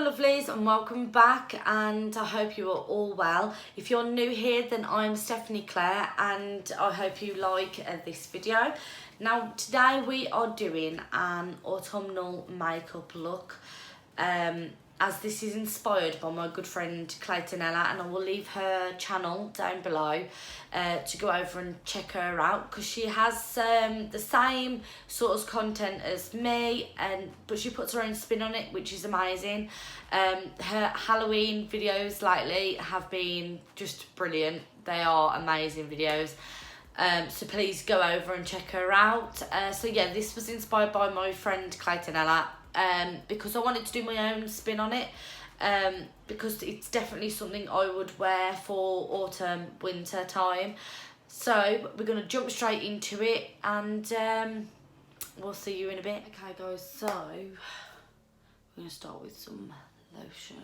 lovelies, and welcome back, and I hope you are all well. If you're new here, then I'm Stephanie Claire and I hope you like this video. Now today we are doing an autumnal makeup look, as this is inspired by my good friend Claytonella, and I will leave her channel down below to go over and check her out, because she has the same sort of content as me, but she puts her own spin on it, which is amazing. Her Halloween videos lately have been just brilliant. They are amazing videos. So please go over and check her out. So yeah, this was inspired by my friend Claytonella, because I wanted to do my own spin on it, because it's definitely something I would wear for autumn, winter time. So we're going to jump straight into it, and we'll see you in a bit. Okay guys, so we're going to start with some lotion.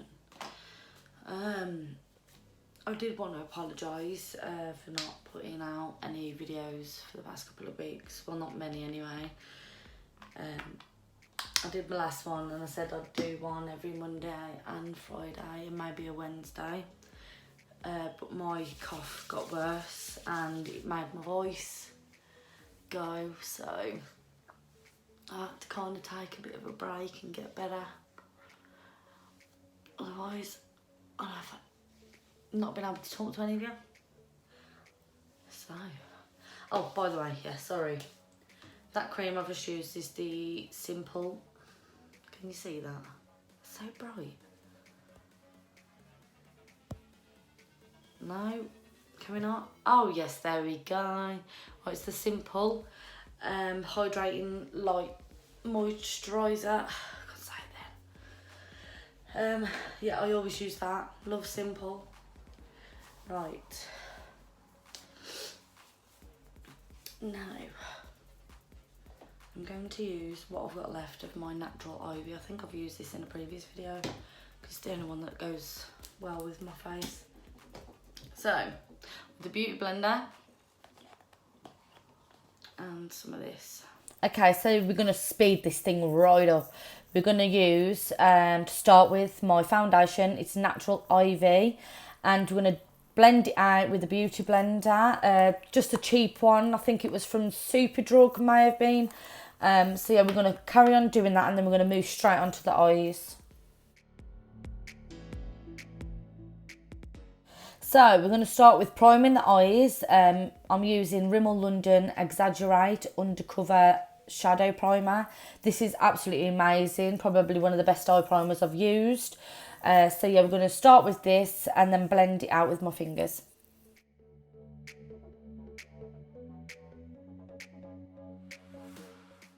I did want to apologise for not putting out any videos for the past couple of weeks. Well, not many anyway. I did my last one and I said I'd do one every Monday and Friday and maybe a Wednesday. But my cough got worse and it made my voice go, so I had to kind of take a bit of a break and get better. Otherwise, I'd have not been able to talk to any of you. So, oh, by the way, yeah, sorry. That cream I've just used is the Simple. Can you see that? It's so bright. No? Can we not? Oh, yes, there we go. Oh, it's the Simple Hydrating Light Moisturiser. I can't say it then. Yeah, I always use that. Love Simple. Right. Now, I'm going to use what I've got left of my natural ivy. I think I've used this in a previous video because it's the only one that goes well with my face. So, with the beauty blender and some of this. Okay, so we're going to speed this thing right up. We're going to use, to start with, my foundation. It's Natural Ivy, and we're going to blend it out with a beauty blender, just a cheap one. I think it was from Superdrug, may have been. So yeah, we're going to carry on doing that, and then we're going to move straight onto the eyes. So we're going to start with priming the eyes. I'm using Rimmel London Exaggerate Undercover Shadow Primer. This is absolutely amazing, probably one of the best eye primers I've used. So yeah, we're going to start with this and then blend it out with my fingers.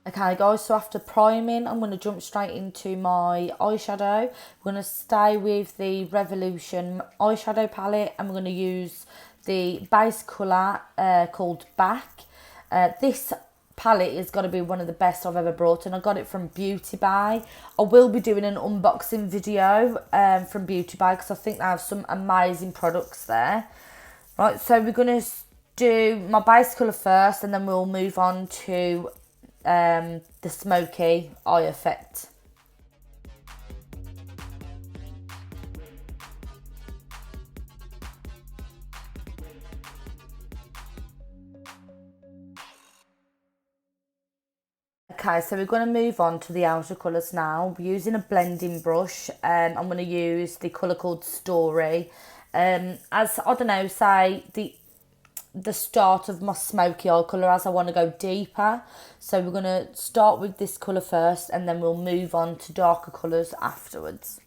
Okay guys, so after priming, I'm going to jump straight into my eyeshadow. We're going to stay with the Revolution eyeshadow palette, and we're going to use the base colour called Back. This palette is going to be one of the best I've ever brought, and I got it from Beauty Bay. I will be doing an unboxing video from Beauty Bay, because I think they have some amazing products there. Right, so we're going to do my base colour first, and then we'll move on to the smoky eye effect. Okay, so we're going to move on to the outer colours now. We're using a blending brush. I'm going to use the colour called Story. As, I don't know, say the start of my smoky eye colour, as I want to go deeper. So we're going to start with this colour first, and then we'll move on to darker colours afterwards.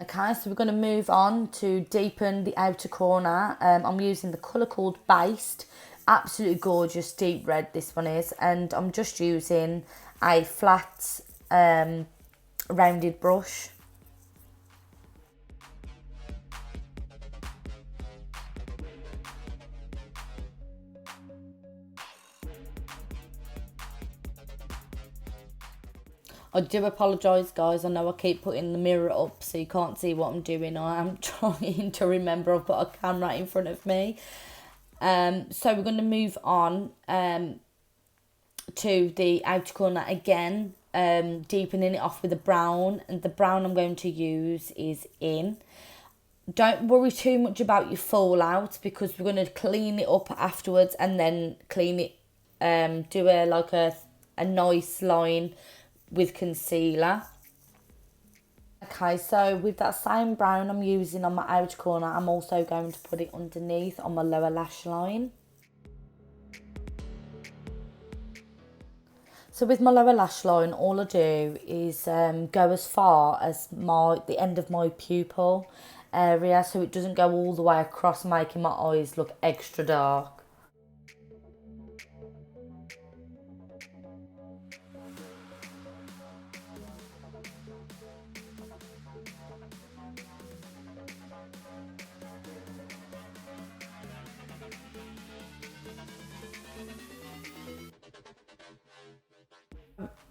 Okay, so we're going to move on to deepen the outer corner. I'm using the colour called Based. Absolutely gorgeous, deep red this one is. And I'm just using a flat rounded brush. I do apologise, guys. I know I keep putting the mirror up so you can't see what I'm doing. I am trying to remember I've got a camera in front of me. So we're going to move on to the outer corner again, deepening it off with a brown. And the brown I'm going to use is In. Don't worry too much about your fallout because we're going to clean it up afterwards and then clean it, do a nice line with concealer. Okay, so with that same brown I'm using on my outer corner, I'm also going to put it underneath on my lower lash line. So with my lower lash line, all I do is go as far as the end of my pupil area, so it doesn't go all the way across, making my eyes look extra dark.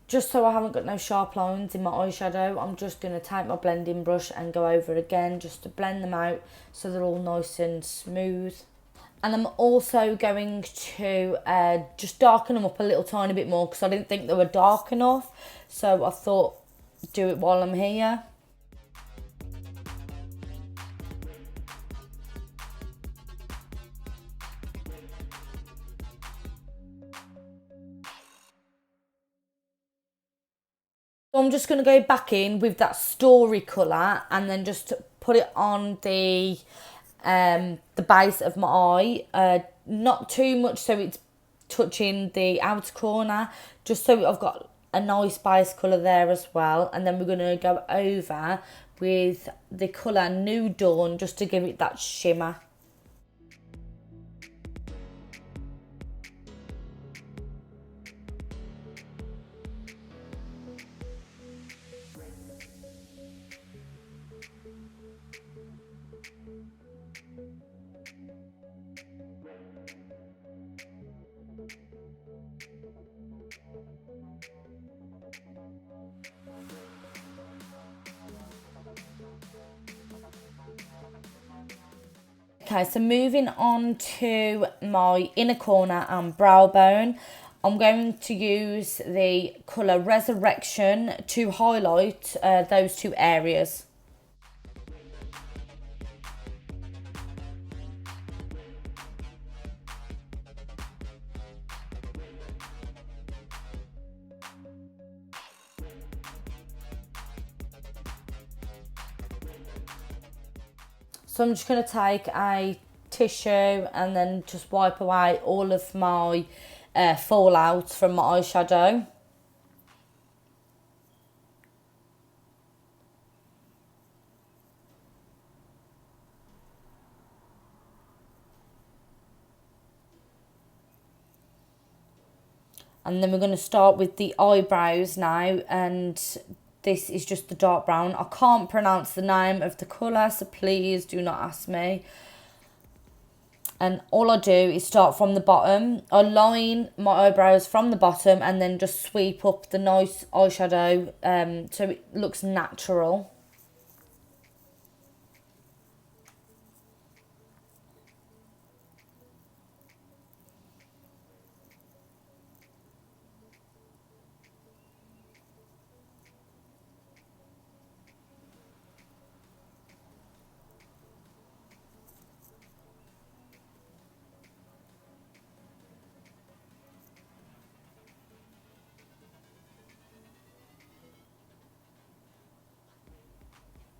Just so I haven't got no sharp lines in my eyeshadow, I'm just going to take my blending brush and go over again just to blend them out so they're all nice and smooth. And I'm also going to just darken them up a little tiny bit more because I didn't think they were dark enough. So I thought, do it while I'm here. So I'm just going to go back in with that Story colour and then just put it on the base of my eye. Not too much so it's touching the outer corner, just so I've got a nice base colour there as well. And then we're going to go over with the colour New Dawn just to give it that shimmer. Okay, so moving on to my inner corner and brow bone, I'm going to use the colour Resurrection to highlight those two areas. So I'm just going to take a tissue and then just wipe away all of my fallout from my eyeshadow. And then we're going to start with the eyebrows now, and this is just the dark brown. I can't pronounce the name of the colour, so please do not ask me. And all I do is start from the bottom. I line my eyebrows from the bottom and then just sweep up the nice eyeshadow so it looks natural.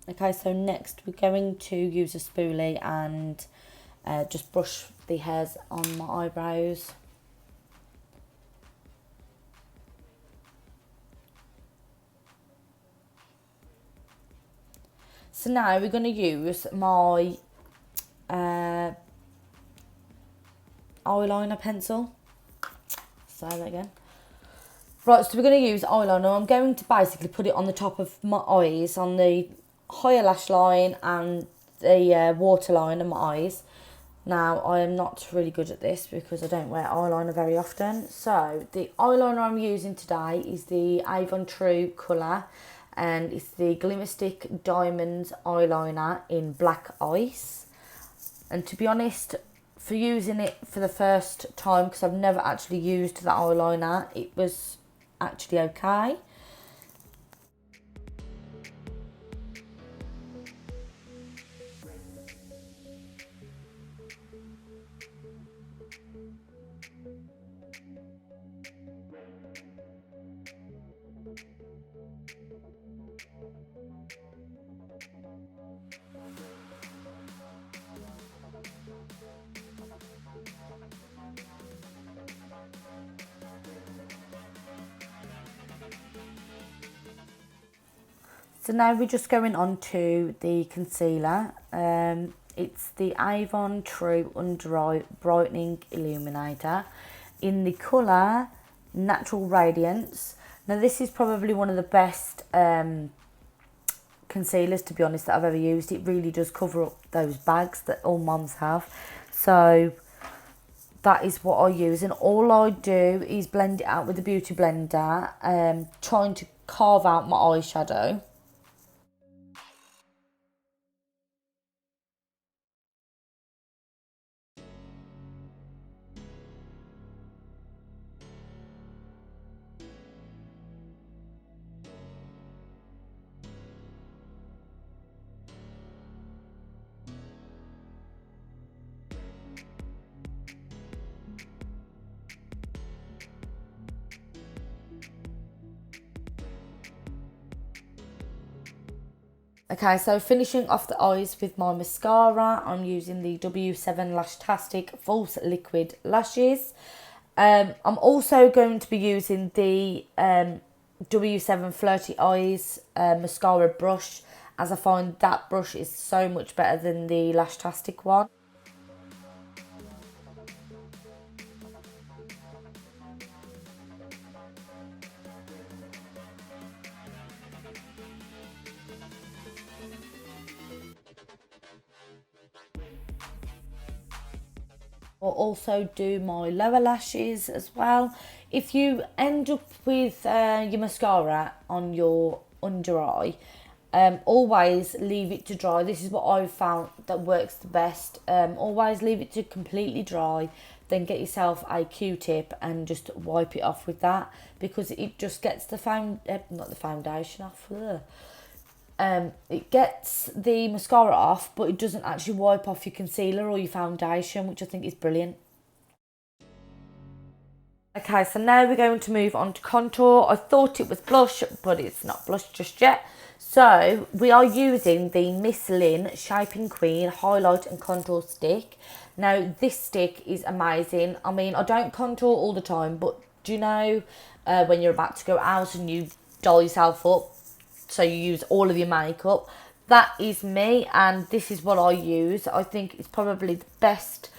Okay, so next we're going to use a spoolie and just brush the hairs on my eyebrows. So now we're going to use my eyeliner pencil. Say that again. Right, so we're going to use eyeliner. I'm going to basically put it on the top of my eyes, on the higher lash line and the waterline of my eyes. Now, I am not really good at this because I don't wear eyeliner very often. So, the eyeliner I'm using today is the Avon True colour. And it's the Glimmer Stick Diamonds eyeliner in Black Ice. And to be honest, for using it for the first time, because I've never actually used the eyeliner, it was actually okay. So now we're just going on to the concealer. It's the Avon True Under Eye Brightening Illuminator in the colour Natural Radiance. Now this is probably one of the best concealers, to be honest, that I've ever used. It really does cover up those bags that all mums have. So that is what I use, and all I do is blend it out with the Beauty Blender, trying to carve out my eyeshadow. Okay, so finishing off the eyes with my mascara, I'm using the W7 Lashtastic False Liquid Lashes. I'm also going to be using the W7 Flirty Eyes mascara brush, as I find that brush is so much better than the Lashtastic one. I'll also do my lower lashes as well. If you end up with your mascara on your under eye, always leave it to dry. This is what I've found that works the best. Always leave it to completely dry, then get yourself a Q-tip and just wipe it off with that, because it just gets the not the foundation off. It gets the mascara off, but it doesn't actually wipe off your concealer or your foundation, which I think is brilliant. Okay, so now we're going to move on to contour. I thought it was blush, but it's not blush just yet. So we are using the Miss Lynn Shaping Queen Highlight and Contour Stick. Now this stick is amazing. I mean, I don't contour all the time, but do you know when you're about to go out and you doll yourself up, so you use all of your makeup? That is me, and this is what I use. I think it's probably the best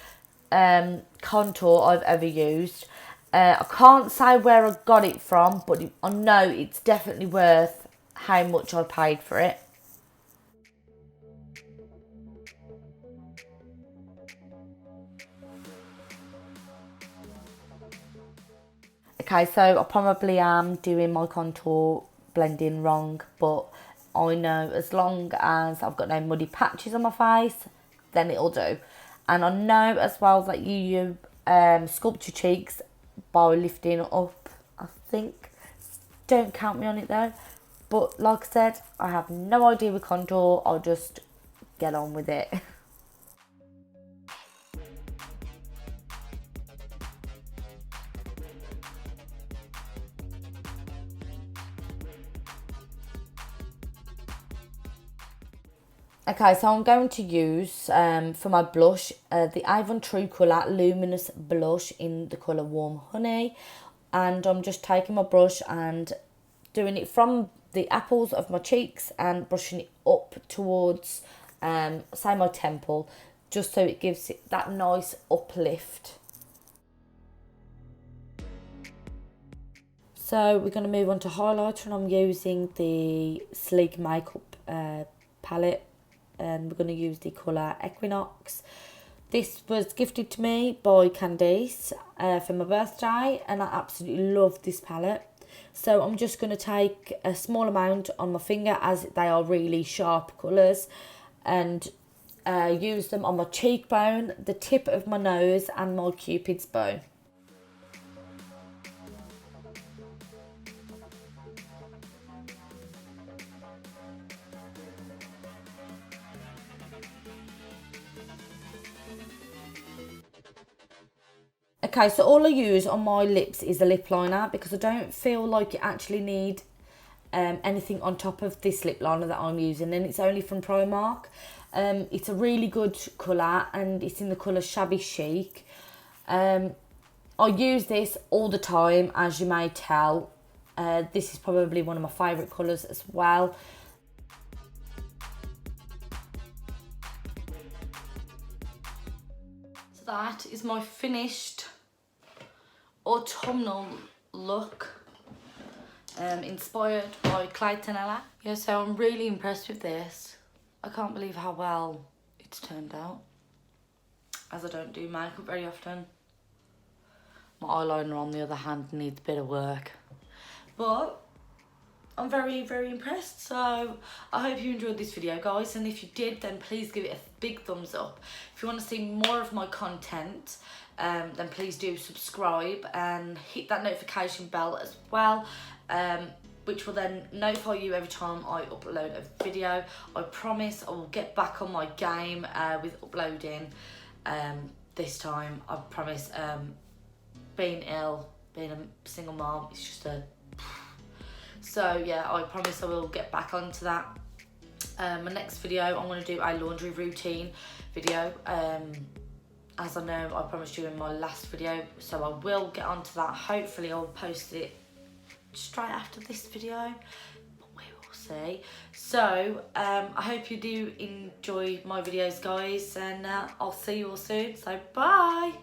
contour I've ever used. I can't say where I got it from, but I know it's definitely worth how much I paid for it. Okay, so I probably am doing my contour blending wrong, but I know as long as I've got no muddy patches on my face, then it'll do. And I know as well that you sculpt your cheeks by lifting up, I think. Don't count me on it though. But like I said, I have no idea with contour. I'll just get on with it. Okay, so I'm going to use, for my blush, the Avon True Colour Luminous Blush in the colour Warm Honey. And I'm just taking my brush and doing it from the apples of my cheeks and brushing it up towards, say, my temple, just so it gives it that nice uplift. So we're going to move on to highlighter, and I'm using the Sleek Makeup palette, and we're going to use the colour Equinox. This was gifted to me by Candice for my birthday, and I absolutely love this palette. So I'm just going to take a small amount on my finger, as they are really sharp colours, and use them on my cheekbone, the tip of my nose and my cupid's bow. Okay, so all I use on my lips is a lip liner, because I don't feel like you actually need anything on top of this lip liner that I'm using, and it's only from Primark. It's a really good colour, and it's in the colour Shabby Chic. I use this all the time, as you may tell. This is probably one of my favourite colours as well. So that is my finished autumnal look, inspired by Claytonella. Yeah, so I'm really impressed with this. I can't believe how well it's turned out, as I don't do makeup very often. My eyeliner, on the other hand, needs a bit of work, but I'm very, very impressed. So I hope you enjoyed this video, guys, and if you did, then please give it a big thumbs up. If you want to see more of my content, then please do subscribe and hit that notification bell as well, which will then notify you every time I upload a video. I promise I will get back on my game with uploading this time. I promise. Being ill, being a single mom, it's just a... So yeah, I promise I will get back onto that. My next video, I'm going to do a laundry routine video, as I know I promised you in my last video, so I will get onto that. Hopefully I'll post it straight after this video, but we will see. So I hope you do enjoy my videos, guys, and I'll see you all soon, so bye.